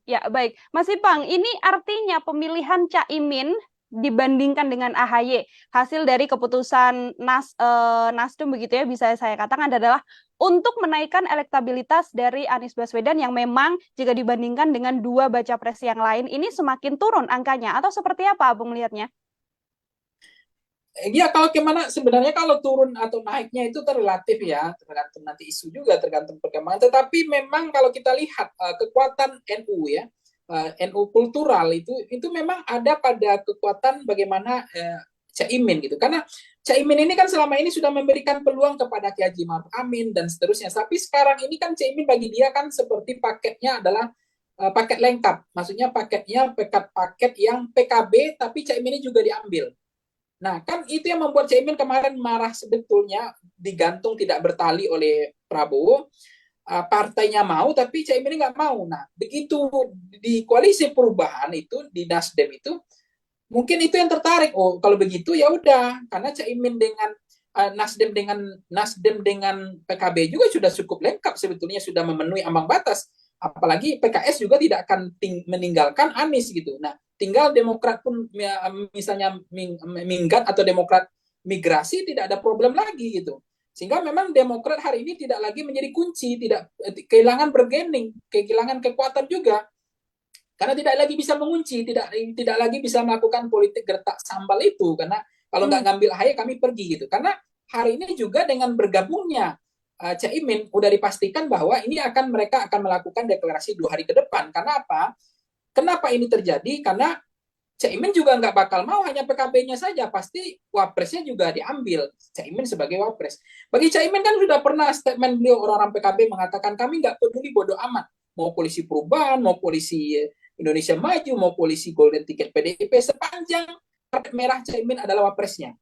Ya, baik. Mas Ipang, ini artinya pemilihan Caimin dibandingkan dengan AHY, hasil dari keputusan Nasdem begitu ya, bisa saya katakan adalah untuk menaikkan elektabilitas dari Anies Baswedan yang memang jika dibandingkan dengan dua baca pres yang lain ini semakin turun angkanya, atau seperti apa Abang melihatnya? Ya kalau kemana sebenarnya kalau turun atau naiknya itu terrelatif ya, tergantung nanti isu juga, tergantung perkembangan. Tetapi memang kalau kita lihat kekuatan NU ya, NU kultural itu memang ada pada kekuatan bagaimana Caimin gitu. Karena Caimin ini kan selama ini sudah memberikan peluang kepada Kiai Haji Maruf Amin dan seterusnya. Tapi sekarang ini kan Caimin bagi dia kan seperti paketnya adalah paket lengkap. Maksudnya paketnya paket yang PKB tapi Caimin ini juga diambil. Nah, kan itu yang membuat Caimin kemarin marah sebetulnya digantung tidak bertali oleh Prabowo. Partainya mau, tapi Caimin nggak mau. Nah, begitu di koalisi perubahan itu, di Nasdem itu, mungkin itu yang tertarik. Oh, kalau begitu ya udah, karena Caimin dengan Nasdem dengan PKB juga sudah cukup lengkap sebetulnya, sudah memenuhi ambang batas. Apalagi PKS juga tidak akan meninggalkan Anies gitu. Nah, tinggal Demokrat pun ya, misalnya minggat atau Demokrat migrasi tidak ada problem lagi gitu. Sehingga memang Demokrat hari ini tidak lagi menjadi kunci, tidak kehilangan bergening, kehilangan kekuatan juga karena tidak lagi bisa mengunci, tidak lagi bisa melakukan politik gertak sambal itu karena kalau nggak Mhm. ngambil ahy kami pergi gitu. Karena hari ini juga dengan bergabungnya Caimin udah dipastikan bahwa ini mereka akan melakukan deklarasi 2 hari ke depan. Karena apa? Kenapa ini terjadi? Karena Caimin juga nggak bakal mau hanya PKB-nya saja, pasti wapresnya juga diambil Caimin sebagai wapres. Bagi Caimin kan sudah pernah statement beliau orang-orang PKB mengatakan kami nggak peduli bodoh amat mau polisi perubahan, mau polisi Indonesia Maju, mau polisi Golden Ticket PDIP sepanjang karpet merah Caimin adalah wapresnya.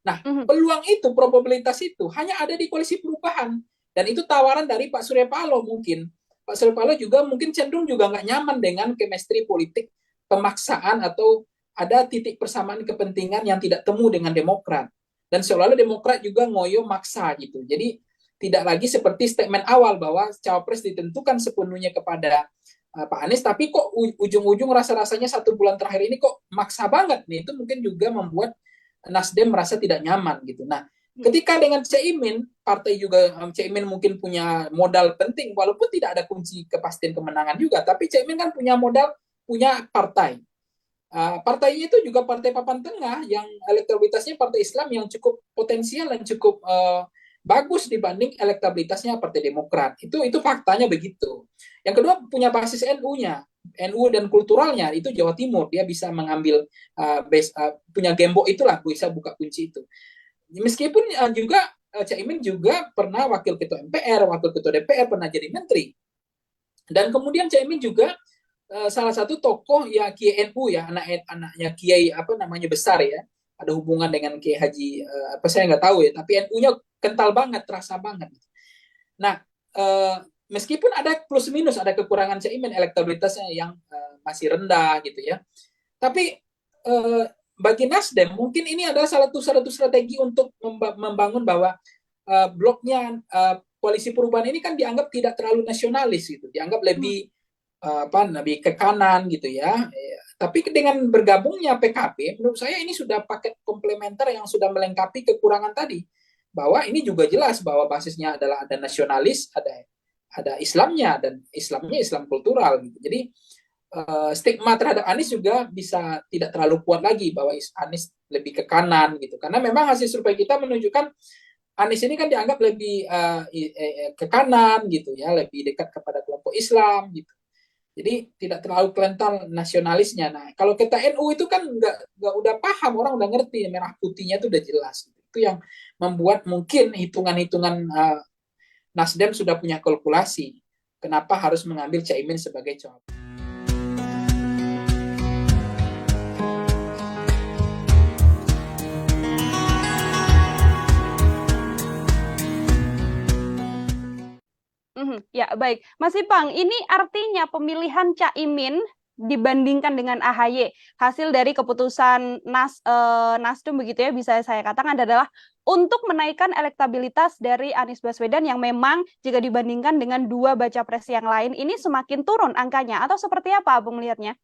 Nah, Mhm. peluang itu, probabilitas itu hanya ada di koalisi perubahan. Dan itu tawaran dari Pak Surya Paloh mungkin. Pak Surya Paloh juga mungkin cenderung juga nggak nyaman dengan chemistry politik pemaksaan atau ada titik persamaan kepentingan yang tidak temu dengan Demokrat. Dan seolah-olah Demokrat juga ngoyo maksa gitu. Jadi tidak lagi seperti statement awal bahwa cawapres ditentukan sepenuhnya kepada Pak Anies, tapi kok ujung-ujung rasa-rasanya 1 bulan terakhir ini kok maksa banget nih, itu mungkin juga membuat Nasdem merasa tidak nyaman gitu. Nah, ketika dengan Caimin, partai juga Caimin mungkin punya modal penting, walaupun tidak ada kunci kepastian kemenangan juga, tapi Caimin kan punya modal, punya partai. Partainya itu juga partai papan tengah yang elektabilitasnya partai Islam yang cukup potensial dan cukup bagus dibanding elektabilitasnya partai Demokrat. Itu faktanya begitu. Yang kedua punya basis NU-nya. NU dan kulturalnya itu Jawa Timur, dia bisa mengambil punya gembok itulah bisa buka kunci itu. Meskipun juga Caimin juga pernah wakil ketua MPR, wakil ketua DPR, pernah jadi menteri. Dan kemudian Caimin juga salah satu tokoh ya Kiai NU ya, anaknya Kiai apa namanya besar ya, ada hubungan dengan Kiai Haji apa saya nggak tahu ya, tapi NU-nya kental banget, terasa banget. Nah, meskipun ada plus minus, ada kekurangan Caimin elektabilitasnya yang masih rendah gitu ya, tapi bagi Nasdem mungkin ini adalah salah satu strategi untuk membangun bahwa bloknya koalisi perubahan ini kan dianggap tidak terlalu nasionalis gitu, dianggap Mhm. lebih lebih ke kanan gitu ya. Tapi dengan bergabungnya PKB, menurut saya ini sudah paket komplementer yang sudah melengkapi kekurangan tadi. Bahwa ini juga jelas bahwa basisnya adalah ada nasionalis, ada Islamnya dan Islamnya Islam kultural gitu. Jadi stigma terhadap Anies juga bisa tidak terlalu kuat lagi bahwa Anies lebih ke kanan gitu. Karena memang hasil survei kita menunjukkan Anies ini kan dianggap lebih ke kanan gitu ya, lebih dekat kepada kelompok Islam gitu. Jadi tidak terlalu kental nasionalisnya. Nah, kalau kita NU itu kan nggak udah paham, orang udah ngerti merah putihnya itu udah jelas. Itu yang membuat mungkin hitungan-hitungan Nasdem sudah punya kalkulasi. Kenapa harus mengambil Caimin sebagai cawapres? Ya, baik. Mas Ipang, ini artinya pemilihan Caimin dibandingkan dengan AHY. Hasil dari keputusan Nasdem begitu ya, bisa saya katakan adalah untuk menaikkan elektabilitas dari Anies Baswedan yang memang jika dibandingkan dengan dua baca pres yang lain ini semakin turun angkanya, atau seperti apa Bung melihatnya?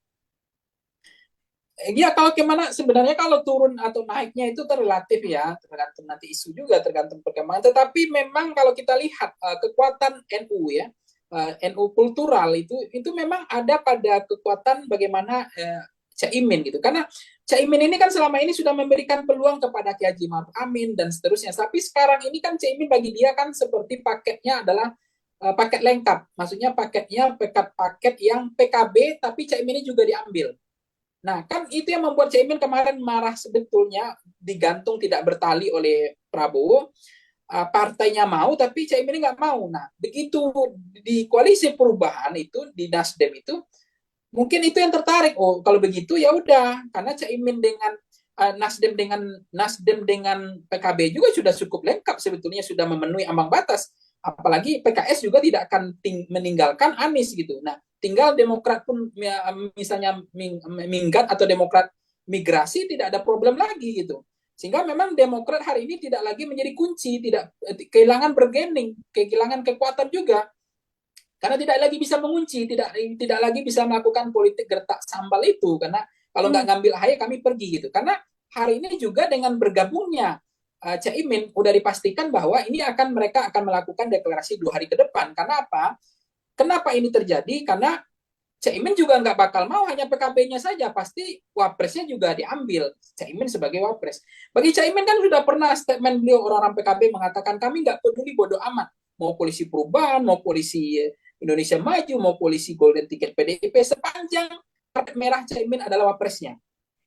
Ya, kalau kemana sebenarnya kalau turun atau naiknya itu terrelatif ya, tergantung nanti isu juga, tergantung perkembangan. Tetapi memang kalau kita lihat kekuatan NU ya, NU kultural itu memang ada pada kekuatan bagaimana Caimin gitu. Karena Caimin ini kan selama ini sudah memberikan peluang kepada Kiai Haji Maruf Amin dan seterusnya. Tapi sekarang ini kan Caimin bagi dia kan seperti paketnya adalah paket lengkap. Maksudnya paketnya paket yang PKB tapi Caimin ini juga diambil. Nah, kan itu yang membuat Caimin kemarin marah sebetulnya, digantung tidak bertali oleh Prabowo. Partainya mau, tapi Caimin nggak mau. Nah, begitu di koalisi perubahan itu, di Nasdem itu, mungkin itu yang tertarik. Oh, kalau begitu ya udah, karena Caimin dengan Nasdem dengan PKB juga sudah cukup lengkap sebetulnya, sudah memenuhi ambang batas. Apalagi PKS juga tidak akan meninggalkan Anies gitu. Nah, tinggal Demokrat pun ya, misalnya minggat atau Demokrat migrasi tidak ada problem lagi gitu. Sehingga memang Demokrat hari ini tidak lagi menjadi kunci, tidak kehilangan bergening, kehilangan kekuatan juga. Karena tidak lagi bisa mengunci, tidak lagi bisa melakukan politik gertak sambal itu. Karena kalau nggak ngambil AHY kami pergi gitu. Karena hari ini juga dengan bergabungnya Caimin udah dipastikan bahwa ini mereka akan melakukan deklarasi 2 hari ke depan. Karena apa? Kenapa ini terjadi? Karena Caimin juga nggak bakal mau hanya PKB-nya saja, pasti wapresnya juga diambil Caimin sebagai wapres. Bagi Caimin kan sudah pernah statement beliau, orang-orang PKB mengatakan kami nggak peduli, bodoh amat, mau koalisi perubahan, mau koalisi Indonesia Maju, mau koalisi Golden Ticket PDIP, sepanjang karpet merah Caimin adalah wapresnya.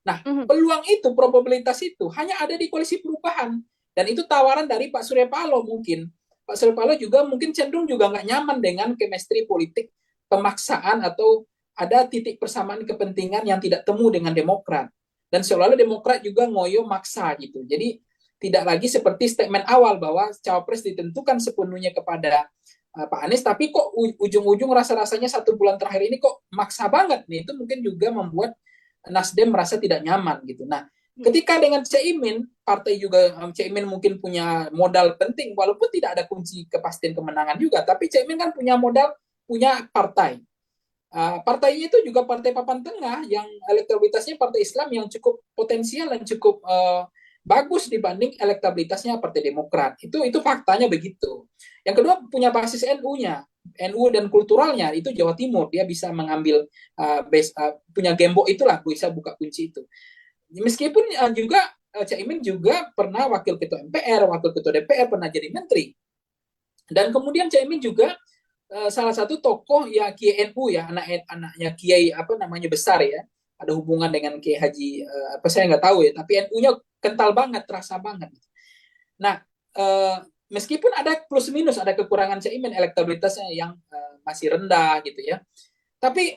Nah, peluang itu, probabilitas itu hanya ada di koalisi perubahan, dan itu tawaran dari Pak Surya Paloh mungkin. Pak Surya Paloh juga mungkin cenderung juga nggak nyaman dengan chemistry politik pemaksaan atau ada titik persamaan kepentingan yang tidak temu dengan Demokrat. Dan seolah-olah Demokrat juga ngoyo maksa gitu. Jadi tidak lagi seperti statement awal bahwa cawapres ditentukan sepenuhnya kepada Pak Anies, tapi kok ujung-ujung rasa-rasanya 1 bulan terakhir ini kok maksa banget nih. Itu mungkin juga membuat Nasdem merasa tidak nyaman gitu. Nah, ketika dengan Caimin, partai juga Caimin mungkin punya modal penting, walaupun tidak ada kunci kepastian kemenangan juga, tapi Caimin kan punya modal, punya partai. Partainya itu juga partai papan tengah yang elektabilitasnya partai Islam yang cukup potensial dan cukup bagus dibanding elektabilitasnya Partai Demokrat. Itu faktanya begitu. Yang kedua punya basis NU-nya. NU dan kulturalnya itu Jawa Timur, dia bisa mengambil punya gembok itulah, bisa buka kunci itu. Meskipun juga Caimin juga pernah wakil ketua MPR, wakil ketua DPR, pernah jadi menteri. Dan kemudian Caimin juga salah satu tokoh ya Kiai NU ya, anaknya Kiai apa namanya besar ya, ada hubungan dengan Kiai Haji apa saya nggak tahu ya, tapi NU-nya kental banget, terasa banget. Nah, meskipun ada plus minus, ada kekurangan Caimin, elektabilitasnya yang masih rendah gitu ya, tapi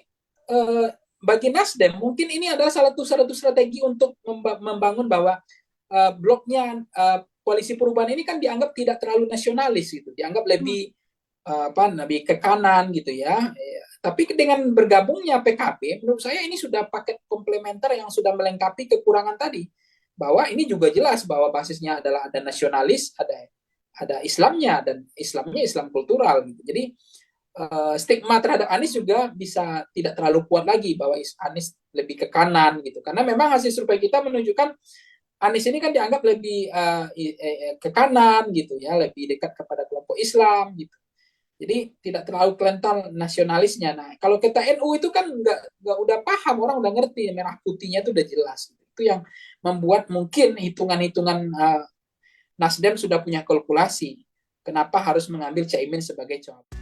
bagi Nasdem mungkin ini adalah salah satu strategi untuk membangun bahwa bloknya koalisi perubahan ini kan dianggap tidak terlalu nasionalis gitu, dianggap lebih lebih ke kanan gitu ya. Tapi dengan bergabungnya PKB, menurut saya ini sudah paket komplementer yang sudah melengkapi kekurangan tadi. Bahwa ini juga jelas bahwa basisnya adalah ada nasionalis, ada Islamnya, dan Islamnya Islam kultural gitu. Jadi stigma terhadap Anies juga bisa tidak terlalu kuat lagi bahwa Anies lebih ke kanan gitu. Karena memang hasil survei kita menunjukkan Anies ini kan dianggap lebih ke kanan gitu ya, lebih dekat kepada kelompok Islam gitu. Jadi tidak terlalu kental nasionalisnya. Nah, kalau kita NU itu kan nggak udah paham, orang udah ngerti merah putihnya itu udah jelas. Itu yang membuat mungkin hitungan-hitungan Nasdem sudah punya kalkulasi. Kenapa harus mengambil Caimin sebagai cawapres?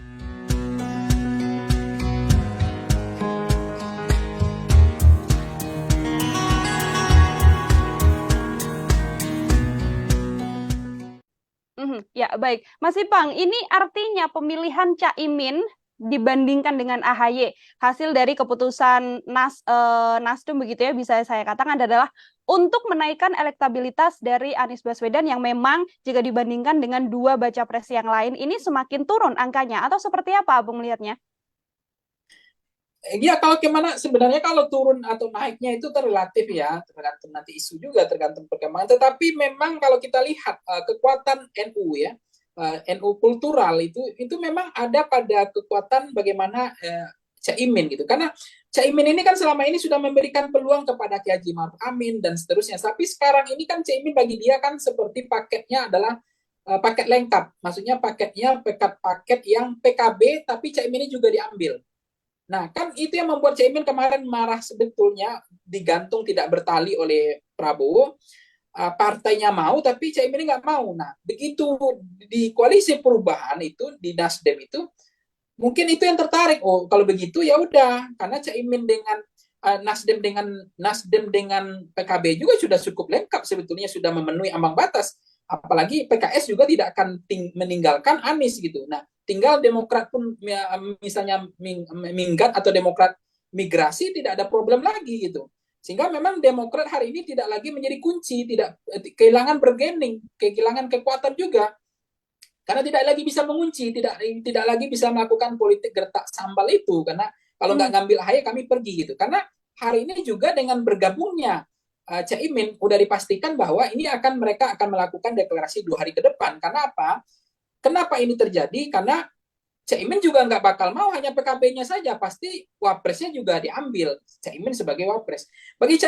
Ya, baik. Mas Ipang, ini artinya pemilihan Caimin dibandingkan dengan AHY. Hasil dari keputusan Nasdem begitu ya, bisa saya katakan adalah untuk menaikkan elektabilitas dari Anies Baswedan yang memang jika dibandingkan dengan dua baca pres yang lain ini semakin turun angkanya, atau seperti apa Bung melihatnya? Ya kalau kemana sebenarnya kalau turun atau naiknya itu relatif ya, tergantung nanti isu juga, tergantung perkembangan. Tetapi memang kalau kita lihat kekuatan NU ya, NU kultural itu memang ada pada kekuatan bagaimana Caimin gitu. Karena Caimin ini kan selama ini sudah memberikan peluang kepada Ki Haji Maruf Amin dan seterusnya. Tapi sekarang ini kan Caimin bagi dia kan seperti paketnya adalah paket lengkap. Maksudnya paketnya paket yang PKB tapi Caimin ini juga diambil. Nah, kan itu yang membuat Caimin kemarin marah sebetulnya, digantung tidak bertali oleh Prabowo. Partainya mau, tapi Caimin nggak mau. Nah, begitu di koalisi perubahan itu, di Nasdem itu, mungkin itu yang tertarik. Oh, kalau begitu ya udah, karena Caimin dengan Nasdem dengan PKB juga sudah cukup lengkap sebetulnya, sudah memenuhi ambang batas. Apalagi PKS juga tidak akan meninggalkan Anies gitu. Nah, tinggal Demokrat pun ya, misalnya minggat atau Demokrat migrasi, tidak ada problem lagi gitu. Sehingga memang Demokrat hari ini tidak lagi menjadi kunci, tidak kehilangan bergening, kehilangan kekuatan juga karena tidak lagi bisa mengunci, tidak lagi bisa melakukan politik gertak sambal itu, karena kalau nggak Hmm. ngambil ahy kami pergi gitu. Karena hari ini juga dengan bergabungnya Caimin udah dipastikan bahwa ini mereka akan melakukan deklarasi 2 hari ke depan. Karena apa? Kenapa ini terjadi? Karena Caimin juga nggak bakal mau hanya PKB-nya saja, pasti wapresnya juga diambil Caimin sebagai wapres. Bagi